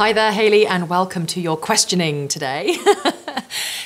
Hi there, Hayley, and welcome to your questioning today.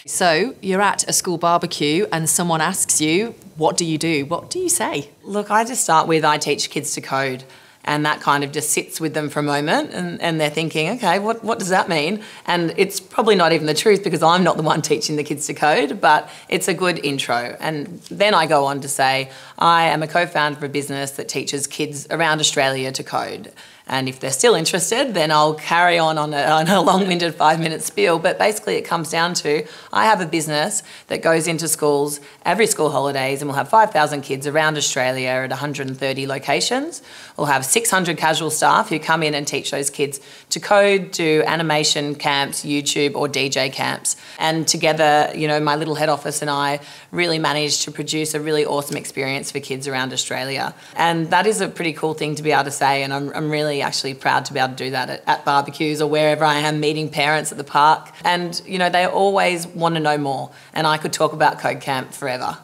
So, you're at a school barbecue and someone asks you, what do you do? What do you say? Look, I just start with I teach kids to code. And that kind of just sits with them for a moment and they're thinking, okay, what does that mean? And it's probably not even the truth because I'm not the one teaching the kids to code, but it's a good intro. And then I go on to say, I am a co-founder of a business that teaches kids around Australia to code. And if they're still interested, then I'll carry on a long-winded 5-minute spiel. But basically it comes down to, I have a business that goes into schools every school holidays and we'll have 5,000 kids around Australia at 130 locations. We'll have 600 casual staff who come in and teach those kids to code, do animation camps, YouTube or DJ camps. And together, you know, my little head office and I really managed to produce a really awesome experience for kids around Australia. And that is a pretty cool thing to be able to say, and I'm really actually proud to be able to do that at barbecues or wherever I am meeting parents at the park. And, you know, they always want to know more. And I could talk about Code Camp forever.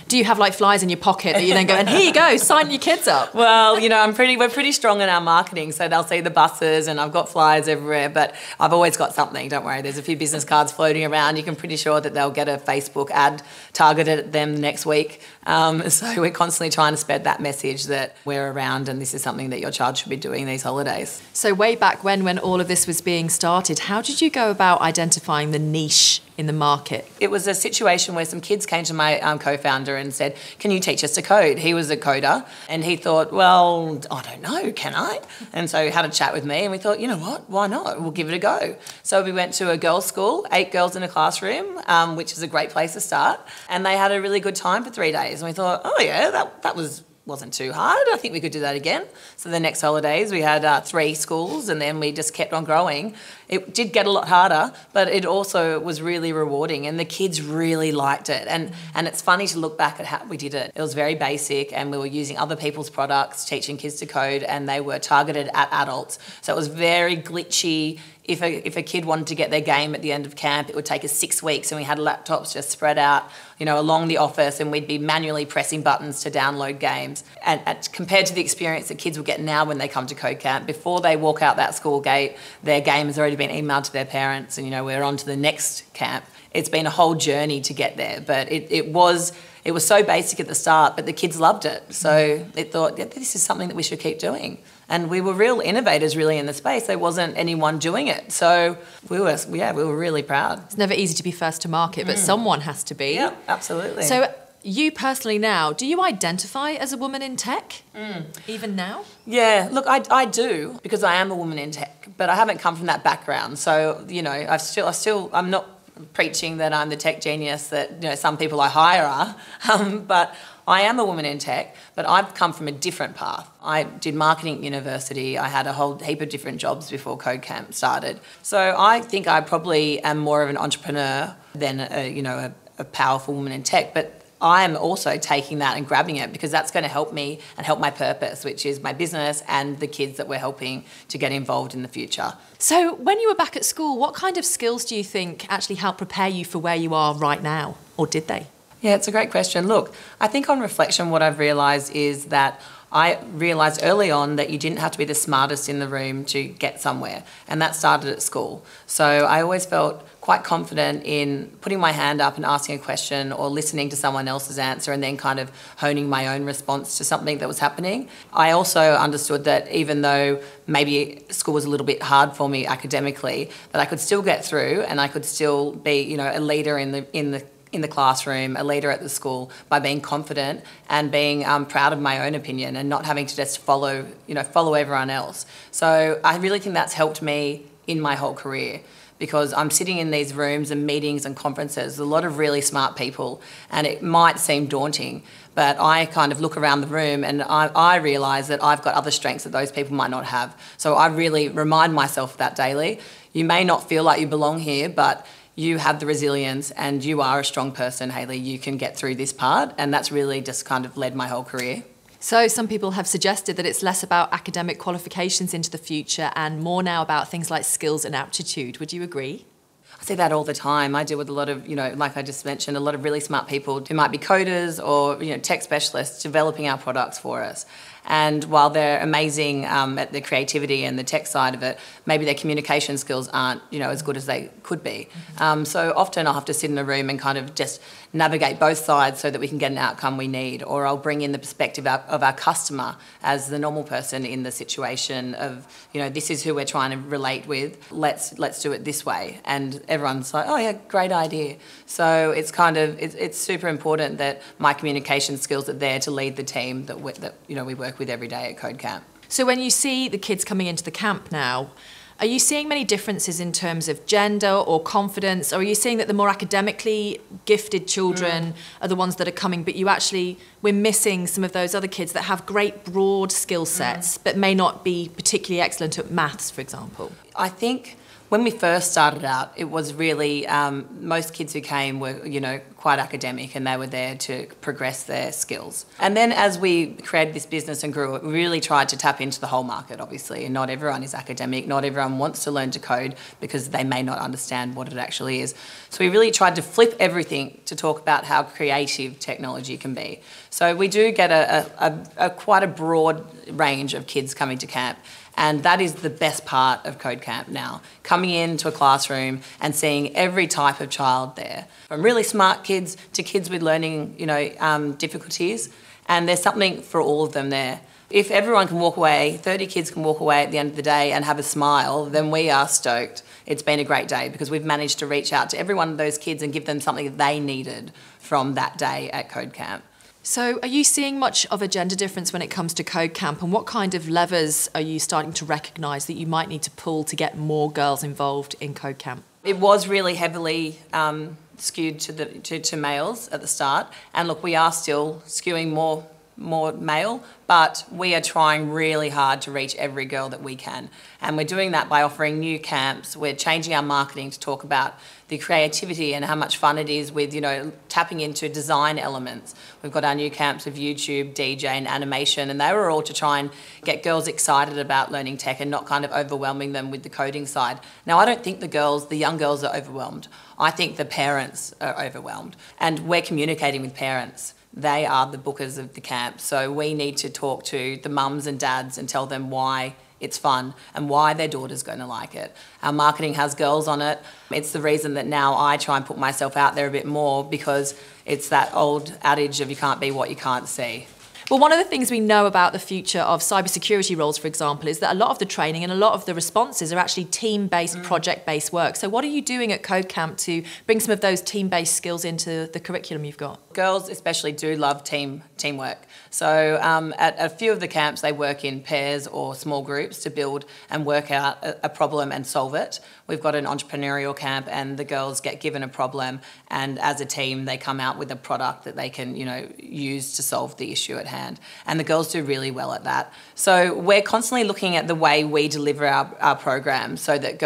Do you have like flies in your pocket that you then go, and here you go, sign your kids up? Well, you know, we're pretty strong in our marketing, so they'll see the buses and I've got flyers everywhere, but I've always got something, don't worry. There's a few business cards floating around. You can pretty sure that they'll get a Facebook ad targeted at them next week. So we're constantly trying to spread that message that we're around and this is something that your child should be doing these holidays. So way back when all of this was being started, how did you go about identifying the niche in the market? It was a situation where some kids came to my co-founder and said, can you teach us to code? He was a coder and he thought, well, I don't know, can I? And so he had a chat with me and we thought, you know what, why not? We'll give it a go. So we went to a girls' school, 8 girls in a classroom, which is a great place to start. And they had a really good time for 3 days. And we thought, oh yeah, that wasn't too hard. I think we could do that again. So the next holidays we had 3 schools and then we just kept on growing. It did get a lot harder, but it also was really rewarding and the kids really liked it. And it's funny to look back at how we did it. It was very basic and we were using other people's products, teaching kids to code, and they were targeted at adults. So it was very glitchy. If a kid wanted to get their game at the end of camp, it would take us 6 weeks and we had laptops just spread out, you know, along the office and we'd be manually pressing buttons to download games. And compared to the experience that kids will get now when they come to Code Camp, before they walk out that school gate, their game has already been emailed to their parents and, you know, we're on to the next camp. It's been a whole journey to get there, but it was so basic at the start, but the kids loved it. So it thought, yeah, this is something that we should keep doing. And we were real innovators really in the space. There wasn't anyone doing it. So we were really proud. It's never easy to be first to market, but someone has to be. Yeah, absolutely. So you personally now, do you identify as a woman in tech, even now? Yeah, look, I do because I am a woman in tech, but I haven't come from that background. So, you know, I'm not preaching that I'm the tech genius that, you know, some people I hire are, but I am a woman in tech, but I've come from a different path. I did marketing at university. I had a whole heap of different jobs before Code Camp started. So I think I probably am more of an entrepreneur than a powerful woman in tech, but I am also taking that and grabbing it because that's going to help me and help my purpose, which is my business and the kids that we're helping to get involved in the future. So when you were back at school, what kind of skills do you think actually helped prepare you for where you are right now? Or did they? Yeah, it's a great question. Look, I think on reflection, what I've realised is that I realised early on that you didn't have to be the smartest in the room to get somewhere, and that started at school. So I always felt quite confident in putting my hand up and asking a question or listening to someone else's answer and then kind of honing my own response to something that was happening. I also understood that even though maybe school was a little bit hard for me academically, that I could still get through and I could still be, you know, a leader in the classroom, a leader at the school, by being confident and being proud of my own opinion and not having to just follow everyone else. So I really think that's helped me in my whole career because I'm sitting in these rooms and meetings and conferences, a lot of really smart people, and it might seem daunting, but I kind of look around the room and I realise that I've got other strengths that those people might not have. So I really remind myself of that daily. You may not feel like you belong here, but you have the resilience and you are a strong person, Hayley. You can get through this part, and that's really just kind of led my whole career. So some people have suggested that it's less about academic qualifications into the future and more now about things like skills and aptitude. Would you agree? see that all the time. I deal with a lot of, like I just mentioned, a lot of really smart people who might be coders or, tech specialists developing our products for us. And while they're amazing at the creativity and the tech side of it, maybe their communication skills aren't, as good as they could be. So often I'll have to sit in a room and kind of just navigate both sides so that we can get an outcome we need. Or I'll bring in the perspective of our customer as the normal person in the situation of, this is who we're trying to relate with. Let's do it this way. And everyone's like, oh yeah, great idea. So it's it's super important that my communication skills are there to lead the team that we work with every day at Code Camp. So when you see the kids coming into the camp now, are you seeing many differences in terms of gender or confidence, or are you seeing that the more academically gifted children are the ones that are coming, but we're missing some of those other kids that have great broad skill sets but may not be particularly excellent at maths, for example? I think when we first started out, it was really, most kids who came were, quite academic, and they were there to progress their skills. And then as we created this business and grew it, we really tried to tap into the whole market, obviously. And not everyone is academic, not everyone wants to learn to code because they may not understand what it actually is. So we really tried to flip everything to talk about how creative technology can be. So we do get quite a broad range of kids coming to camp. And that is the best part of Code Camp now, coming into a classroom and seeing every type of child there, from really smart kids to kids with learning, difficulties. And there's something for all of them there. If everyone can walk away, 30 kids can walk away at the end of the day and have a smile, then we are stoked. It's been a great day because we've managed to reach out to every one of those kids and give them something that they needed from that day at Code Camp. So are you seeing much of a gender difference when it comes to Code Camp, and what kind of levers are you starting to recognise that you might need to pull to get more girls involved in Code Camp? It was really heavily skewed to males at the start, and look, we are still skewing more male, but we are trying really hard to reach every girl that we can. And we're doing that by offering new camps. We're changing our marketing to talk about the creativity and how much fun it is with, tapping into design elements. We've got our new camps of YouTube, DJ and animation, and they were all to try and get girls excited about learning tech and not kind of overwhelming them with the coding side. Now, I don't think the young girls are overwhelmed. I think the parents are overwhelmed, and we're communicating with parents. They are the bookers of the camp, so we need to talk to the mums and dads and tell them why it's fun and why their daughter's going to like it. Our marketing has girls on it. It's the reason that now I try and put myself out there a bit more, because it's that old adage of you can't be what you can't see. Well, one of the things we know about the future of cybersecurity roles, for example, is that a lot of the training and a lot of the responses are actually team-based, project-based work. So what are you doing at Code Camp to bring some of those team-based skills into the curriculum you've got? Girls especially do love teamwork. So at a few of the camps, they work in pairs or small groups to build and work out a problem and solve it. We've got an entrepreneurial camp, and the girls get given a problem, and as a team, they come out with a product that they can, use to solve the issue at hand. And the girls do really well at that. So we're constantly looking at the way we deliver our programs so that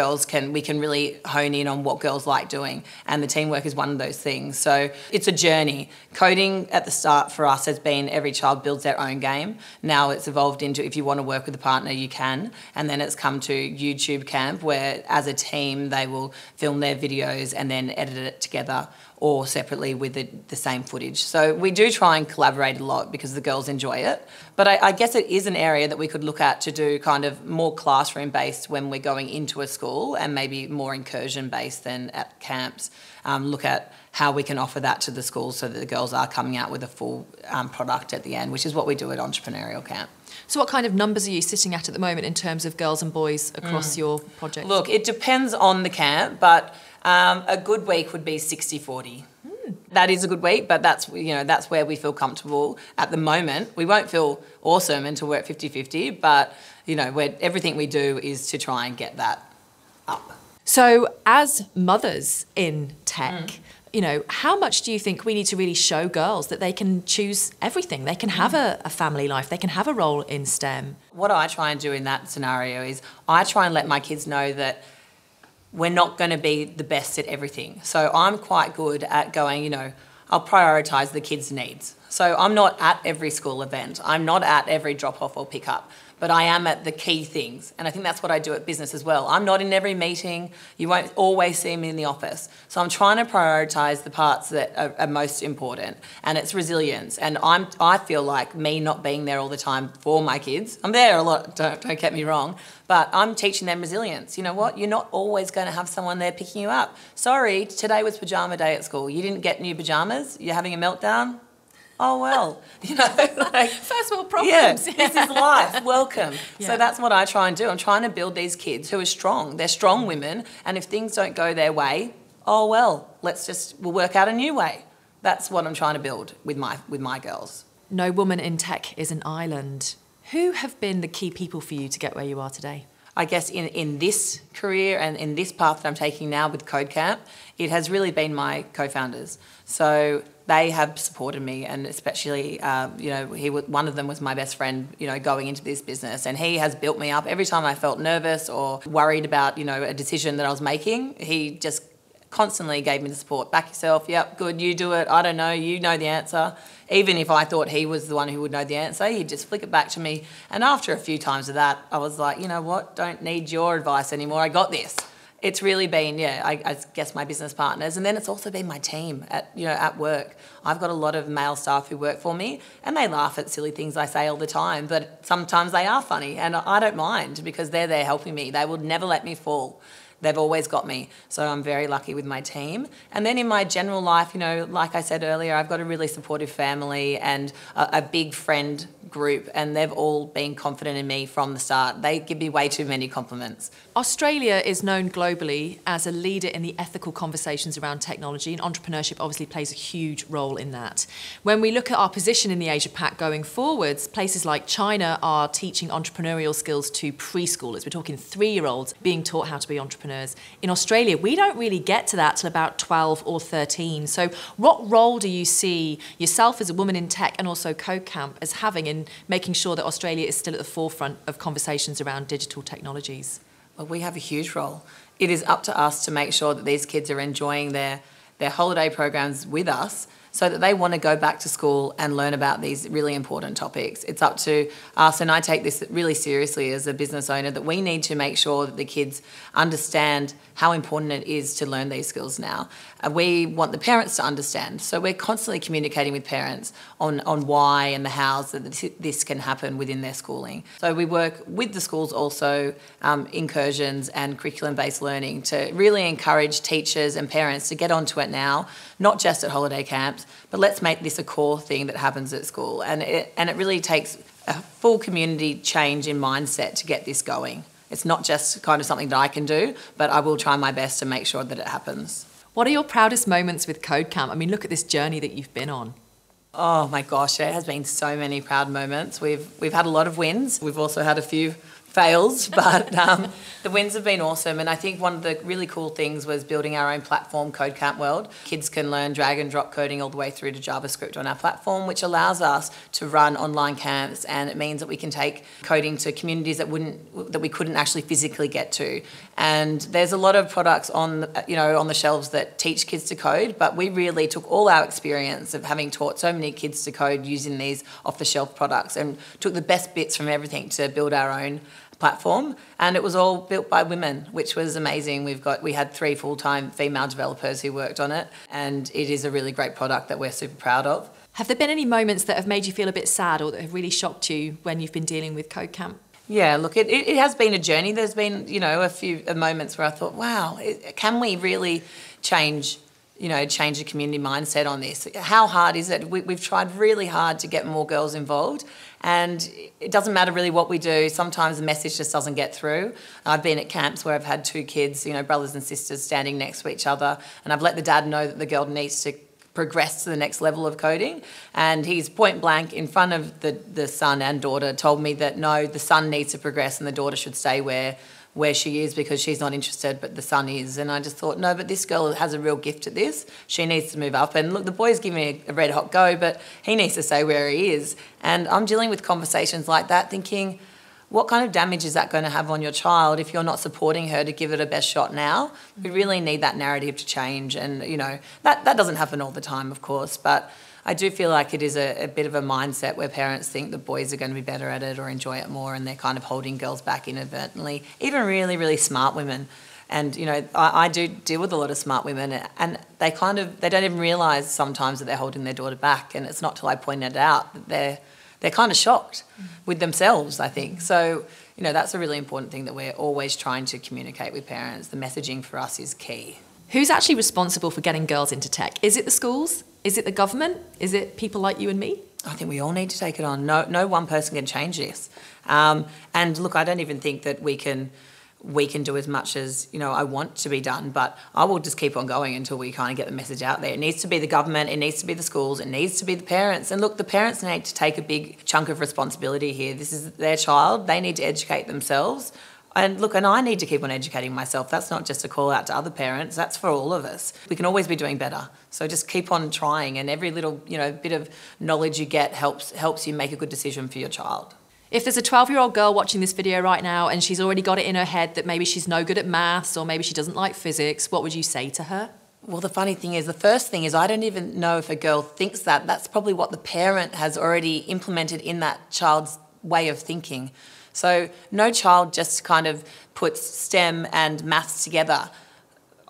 we can really hone in on what girls like doing. And the teamwork is one of those things. So it's a journey. Coding at the start for us has been every child builds their own game. Now it's evolved into if you want to work with a partner, you can. And then it's come to YouTube Camp, where as a team they will film their videos and then edit it together, or separately with the same footage. So we do try and collaborate a lot because the girls enjoy it. But I guess it is an area that we could look at to do kind of more classroom-based when we're going into a school, and maybe more incursion-based than at camps. Look at how we can offer that to the schools so that the girls are coming out with a full product at the end, which is what we do at Entrepreneurial Camp. So what kind of numbers are you sitting at the moment in terms of girls and boys across your project? Look, it depends on the camp, but a good week would be 60-40. That is a good week, but that's where we feel comfortable at the moment. We won't feel awesome until we're at 50-50, but everything we do is to try and get that up. So as mothers in tech, how much do you think we need to really show girls that they can choose everything? They can have a family life, they can have a role in STEM. What I try and do in that scenario is I try and let my kids know that we're not going to be the best at everything. So I'm quite good at going, I'll prioritise the kids' needs. So I'm not at every school event. I'm not at every drop-off or pick-up. but I am at the key things. And I think that's what I do at business as well. I'm not in every meeting. You won't always see me in the office. So I'm trying to prioritise the parts that are most important, and it's resilience. And I feel like me not being there all the time for my kids, I'm there a lot, don't get me wrong, but I'm teaching them resilience. You know what? You're not always going to have someone there picking you up. Sorry, today was pyjama day at school. You didn't get new pyjamas? You're having a meltdown? Oh, well, you know, like, first world problems. Yeah, this is life. Welcome. Yeah. So that's what I try and do. I'm trying to build these kids who are strong. They're strong women, and if things don't go their way, oh, well, we'll work out a new way. That's what I'm trying to build with my girls. No woman in tech is an island. Who have been the key people for you to get where you are today? I guess in this career and in this path that I'm taking now with Code Camp, it has really been my co-founders. So they have supported me, and especially, one of them was my best friend, going into this business, and he has built me up. Every time I felt nervous or worried about, a decision that I was making, he just constantly gave me the support. Back yourself, yep, good, you do it, I don't know, you know the answer. Even if I thought he was the one who would know the answer, he'd just flick it back to me. And after a few times of that, I was like, you know what, don't need your advice anymore, I got this. It's really been, I guess my business partners, and then it's also been my team at work. I've got a lot of male staff who work for me, and they laugh at silly things I say all the time, but sometimes they are funny, and I don't mind because they're there helping me. They would never let me fall. They've always got me. So I'm very lucky with my team. And then in my general life, like I said earlier, I've got a really supportive family and a big friend group, and they've all been confident in me from the start. They give me way too many compliments. Australia is known globally as a leader in the ethical conversations around technology, and entrepreneurship obviously plays a huge role in that. When we look at our position in the Asia Pac going forwards, places like China are teaching entrepreneurial skills to preschoolers. We're talking 3-year-olds being taught how to be entrepreneurs. In Australia, we don't really get to that till about 12 or 13. So what role do you see yourself as a woman in tech and also Code Camp as having in making sure that Australia is still at the forefront of conversations around digital technologies? Well, we have a huge role. It is up to us to make sure that these kids are enjoying their holiday programs with us so that they want to go back to school and learn about these really important topics. It's up to us, and I take this really seriously as a business owner, that we need to make sure that the kids understand how important it is to learn these skills now. We want the parents to understand. So we're constantly communicating with parents on why and the hows that this can happen within their schooling. So we work with the schools also, incursions and curriculum-based learning, to really encourage teachers and parents to get onto it now, not just at holiday camps, but let's make this a core thing that happens at school. And it really takes a full community change in mindset to get this going. It's not just kind of something that I can do, but I will try my best to make sure that it happens. What are your proudest moments with Code Camp? I mean, look at this journey that you've been on. Oh my gosh, there has been so many proud moments. We've had a lot of wins. We've also had a few fails, but the wins have been awesome. And I think one of the really cool things was building our own platform, Code Camp World. Kids can learn drag and drop coding all the way through to JavaScript on our platform, which allows us to run online camps, and it means that we can take coding to communities that we couldn't actually physically get to. And there's a lot of products on the shelves that teach kids to code, but we really took all our experience of having taught so many kids to code using these off-the-shelf products and took the best bits from everything to build our own platform, and it was all built by women, which was amazing. We had 3 full-time female developers who worked on it, and it is a really great product that we're super proud of. Have there been any moments that have made you feel a bit sad or that have really shocked you when you've been dealing with Code Camp? Yeah, look, it has been a journey. There's been, a few moments where I thought, wow, can we really change the community mindset on this? How hard is it? We've tried really hard to get more girls involved, and it doesn't matter really what we do. Sometimes the message just doesn't get through. I've been at camps where I've had 2 kids, brothers and sisters standing next to each other, and I've let the dad know that the girl needs to progress to the next level of coding, and he's point blank in front of the son and daughter told me that no, the son needs to progress and the daughter should stay where she is because she's not interested, but the son is. And I just thought, no, but this girl has a real gift at this. She needs to move up. And look, the boy's giving me a red hot go, but he needs to stay where he is. And I'm dealing with conversations like that thinking, what kind of damage is that going to have on your child if you're not supporting her to give it a best shot now? We really need that narrative to change. And, that doesn't happen all the time, of course, but I do feel like it is a bit of a mindset where parents think the boys are going to be better at it or enjoy it more, and they're kind of holding girls back inadvertently, even really, really smart women. And, you know, I do deal with a lot of smart women, and they don't even realise sometimes that they're holding their daughter back, and it's not till I point it out that they're kind of shocked with themselves, I think. So, you know, that's a really important thing that we're always trying to communicate with parents. The messaging for us is key. Who's actually responsible for getting girls into tech? Is it the schools? Is it the government? Is it people like you and me? I think we all need to take it on. No one person can change this. And look, I don't even think that we can do as much as, you know, I want to be done, but I will just keep on going until we kind of get the message out there. It needs to be the government, it needs to be the schools, it needs to be the parents. And look, the parents need to take a big chunk of responsibility here. This is their child. They need to educate themselves. And look, and I need to keep on educating myself. That's not just a call out to other parents, that's for all of us. We can always be doing better. So just keep on trying, and every little, you know, bit of knowledge you get helps you make a good decision for your child. If there's a 12-year-old girl watching this video right now and she's already got it in her head that maybe she's no good at maths or maybe she doesn't like physics, what would you say to her? Well, the funny thing is, the first thing is I don't even know if a girl thinks that. That's probably what the parent has already implemented in that child's way of thinking. So no child just kind of puts STEM and maths together.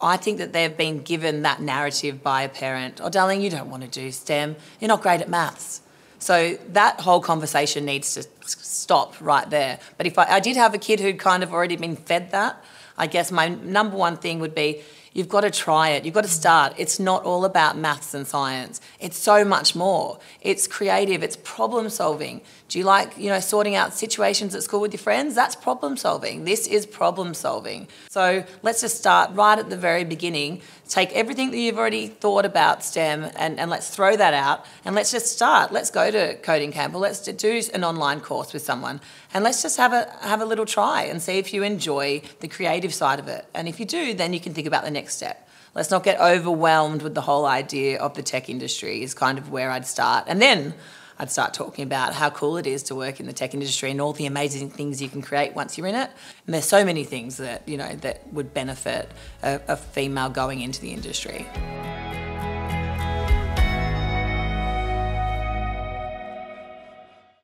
I think that they've been given that narrative by a parent. Oh, darling, you don't want to do STEM. You're not great at maths. So that whole conversation needs to stop right there. But if I did have a kid who'd kind of already been fed that, I guess my number one thing would be, you've got to try it. You've got to start. It's not all about maths and science. It's so much more. It's creative. It's problem solving. Do you like, you know, sorting out situations at school with your friends? That's problem solving. This is problem solving. So let's just start right at the very beginning. Take everything that you've already thought about STEM and let's throw that out, and let's just start. Let's go to coding camp, or let's do an online course with someone, and let's just have a little try and see if you enjoy the creative side of it. And if you do, then you can think about the next step. Let's not get overwhelmed with the whole idea of the tech industry is kind of where I'd start. And then I'd start talking about how cool it is to work in the tech industry and all the amazing things you can create once you're in it. And there's so many things that, you know, that would benefit a female going into the industry.